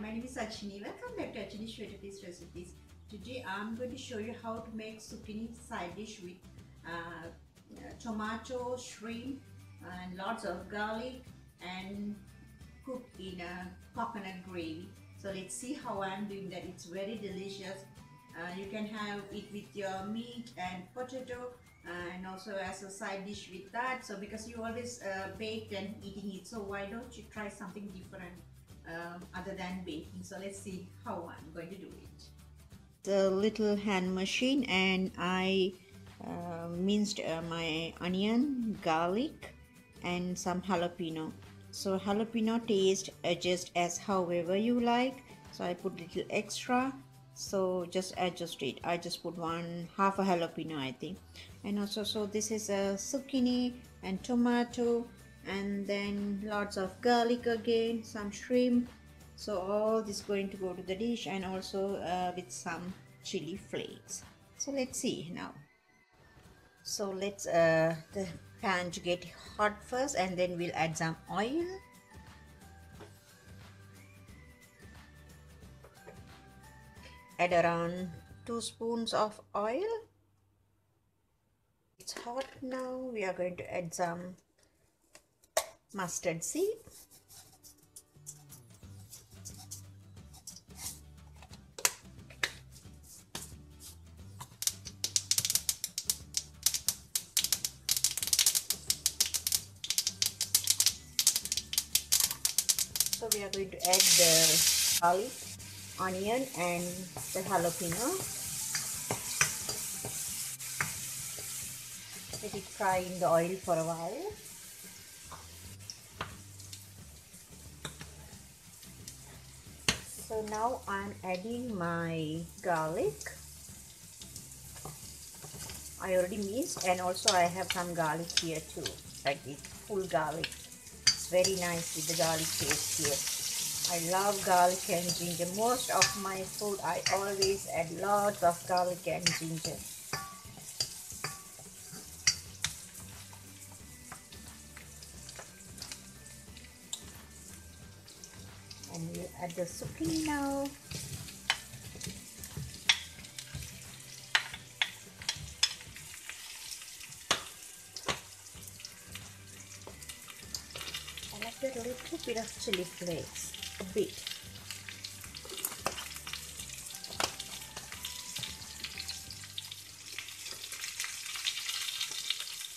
my name is Achini. Welcome back to Achini Shweta's Recipes. Today I'm going to show you how to make zucchini side dish with tomato, shrimp, and lots of garlic and cooked in a coconut gravy. So let's see how I'm doing that. It's very delicious. You can have it with your meat and potato and also as a side dish with that. So because you always bake and eating it, so why don't you try something different other than baking? So let's see how I'm going to do it. The little hand machine, and I minced my onion, garlic, and some jalapeno. So jalapeno taste adjust as however you like. So I put little extra. So just adjust it. I just put half a jalapeno, I think. And also, so this is a zucchini and tomato, and then lots of garlic again, some shrimp. So all this going to go to the dish, and also with some chili flakes. So let's see now. So let's the pan to get hot first, and then we'll add some oil. Add around 2 spoons of oil. It's hot now. We are going to add some mustard seed. So we are going to add the garlic, onion, and the jalapeno. Let it fry in the oil for a while. So now I'm adding my garlic. I already minced, and also I have some garlic here too, like it's full garlic. It's very nice with the garlic taste here. I love garlic and ginger. Most of my food I always add lots of garlic and ginger. And we'll add the zucchini now. I like that little bit of chili flakes, a bit.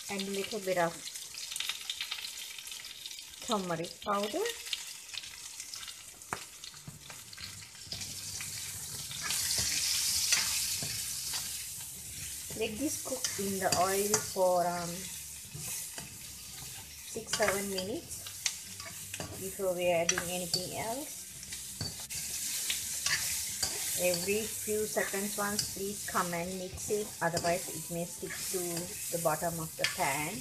And a little bit of turmeric powder. Let this cook in the oil for 6-7 minutes before we are adding anything else. Every few seconds once, please come and mix it, otherwise it may stick to the bottom of the pan.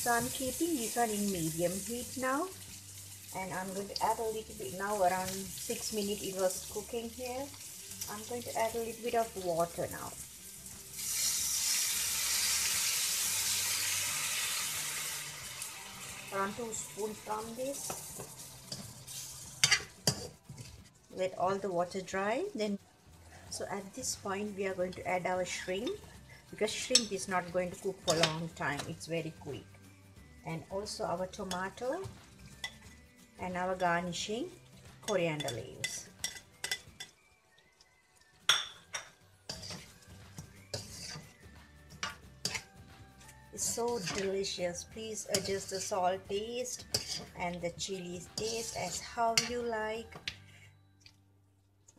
So I'm keeping this one in medium heat now, and I'm going to add a little bit now. Around 6 minutes it was cooking here. I'm going to add a little bit of water now. Around 2 spoons from this. Let all the water dry. Then, so at this point we are going to add our shrimp, because shrimp is not going to cook for a long time. It's very quick. And also our tomato and our garnishing coriander leaves. It's so delicious. Please adjust the salt taste and the chili taste as how you like.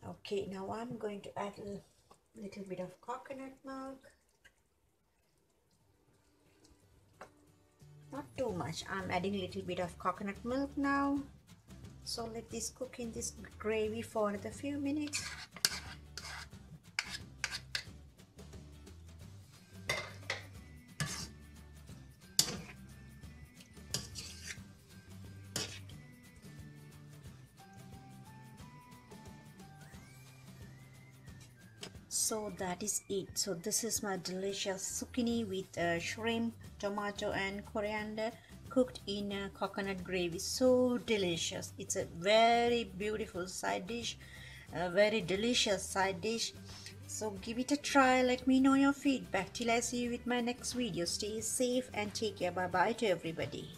Okay, now I'm going to add a little bit of coconut milk. Not too much. I'm adding a little bit of coconut milk now. So let this cook in this gravy for a few minutes. So that is it. So this is my delicious zucchini with shrimp, tomato and coriander cooked in coconut gravy. So delicious. It's a very beautiful side dish, a very delicious side dish. So give it a try. Let me know your feedback. Till I see you with my next video. Stay safe and take care. Bye bye to everybody.